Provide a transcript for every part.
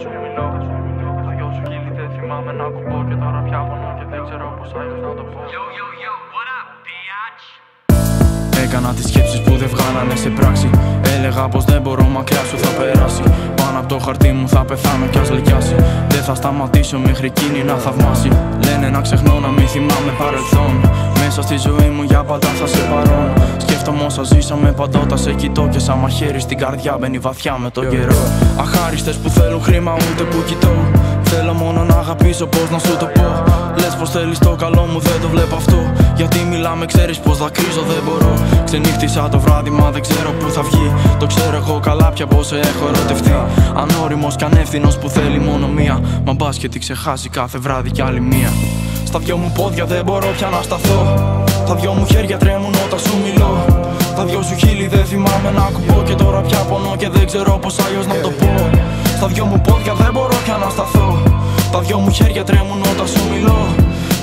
σου μιλώ. Τα δυο σου χείλη δεν θυμάμαι να κουμπώ. Και τώρα πια πονώ και δεν ξέρω πως άλλος να το πω. Έκανα τις σκέψεις που δεν βγάλανε σε πράξη. Έλεγα πως δεν μπορώ, μακριά σου θα περάσει. Πάνω από το χαρτί μου θα πεθάνω κι ας λυκιάσει. Δεν θα σταματήσω μέχρι εκείνη να θαυμάσει. Λένε να ξεχνώ, να μην θυμάμαι παρελθόν. Μέσα στη ζωή μου για πάντα θα σε παρών. Σκέφτομαι όσα ζήσαμε, παντότα σε κοιτώ. Και σαν μαχαίρι στην καρδιά μπαίνει βαθιά με τον καιρό. Αχάριστες που θέλουν χρήμα ούτε που κοιτώ. Θέλω μόνο να αγαπήσω, πώς να σου το πω. Λες πως θέλεις το καλό μου, δεν το βλέπω αυτό. Γιατί μιλάμε, ξέρεις πως δακρύζω, δεν μπορώ. Ξενύχτησα το βράδυ, μα δεν ξέρω που θα βγει. Το ξέρω εγώ καλά πια πως σε έχω ερωτευτεί. Ανώριμος κι ανεύθυνος που θέλει μόνο μία. Μα μπας και τη ξεχάσει κάθε βράδυ κι άλλη μία. Στα δυο μου πόδια δεν μπορώ πια να σταθώ. Τα δυο μου χέρια τρέμουν όταν σου μιλώ. Τα δυο σου χείλη δεν θυμάμαι να κουμπώ. Και τώρα πια πονώ και δεν ξέρω πως αλλιώς να το πω. Στα δυο μου πόδια δεν μπορώ πια να σταθώ. Τα δυο μου χέρια τρέμουν όταν σου μιλώ.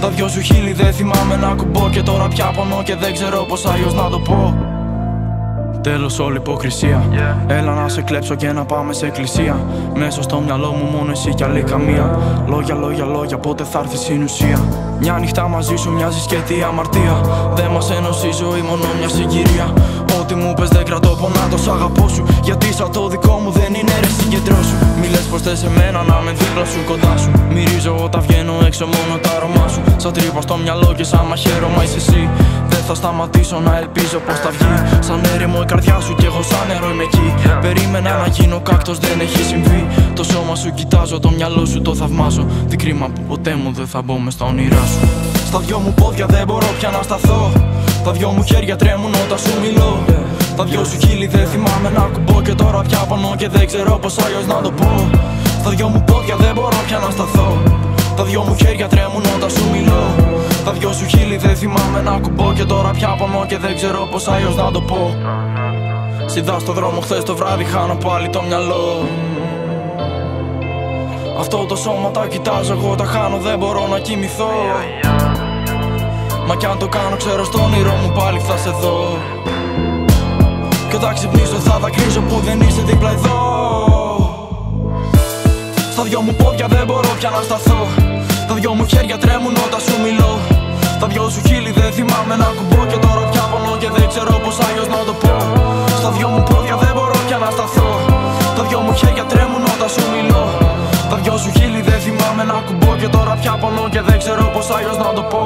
Τα δυο σου χείλη δεν θυμάμαι να κουμπώ. Και τώρα πια πονώ και δεν ξέρω πως αλλιώς να το πω. Τέλος όλη υποκρισία. Έλα να σε κλέψω και να πάμε σε εκκλησία. Μέσα στο μυαλό μου μόνο εσύ κι άλλη καμία. Λόγια, λόγια, λόγια, πότε θα έρθεις στην ουσία. Μια νυχτά μαζί σου μοιάζει σκέτη αμαρτία. Δεν μας ενώσει η ζωή, μόνο μια συγκυρία. Ό,τι μου πες δεν κρατώ, πονά το σ' αγαπώ σου. Γιατί σαν το δικό μου δεν είναι ρε, συγκεντρώσου. Μη λες πως θες εμένα να με δίπλα σου, κοντά σου. Μυρίζω όταν βγαίνω έξω μόνο τα αρώμα σου. Σαν τρύπα στο μυαλό και σαν μαχαίρωμα είσαι εσύ. Δεν θα σταματήσω να ελπίζω πως θα βγει. Σαν έρεμο η καρδιά σου κι εγώ σαν νερό είμαι εκεί. Περίμενα να γίνω κάκτος, δεν έχει συμβεί. Το σώμα σου κοιτάζω, το μυαλό σου το θαυμάζω. Τι κρίμα που ποτέ μου δεν θα μπω μες στα όνειρά σου. Στα δυο μου πόδια δεν μπορώ πια να σταθώ. Τα δυο μου χέρια τρέμουν όταν σου μιλώ. Τα δυο σου χείλη δεν θυμάμαι να κουμπώ. Και τώρα πια πονώ και δεν ξέρω πως αλλιώς να το πω. Στα δυο μου πόδια δεν μπορώ πια να σταθώ. Τα δυο μου χέρια τρέμουν όταν σου μιλώ. Τα δυο σου χείλη δεν θυμάμαι να κουμπώ. Και τώρα πια πονώ και δεν ξέρω πως αλλιώς να το πω. Σιδά στο δρόμο χθες το βράδυ, χάνω πάλι το μυαλό. Αυτό το σώμα τα κοιτάζω, εγώ τα χάνω, δεν μπορώ να κοιμηθώ. Μα κι αν το κάνω ξέρω στο όνειρό μου πάλι θα σε δω. Κι όταν ξυπνήσω θα δακρύζω που δεν είσαι δίπλα εδώ. Στα δυο μου πόδια δεν μπορώ πια να σταθώ. Τα δυο μου χέρια τρέμουν όταν σου μιλώ. Τα δυο σου χείλη δεν θυμάμαι να κουμπώ. Και τώρα πια πονώ και δεν ξέρω πως αλλιώς να το πω. Στα δυο μου πόδια δεν μπορώ πια να σταθώ. Τα δυο μου χέρια τρέμουν όταν σου μιλώ. Τα δυο σου χείλη δεν θυμάμαι να κουμπώ. Και τώρα πια πονώ και δεν ξέρω πως αλλιώς να το πω.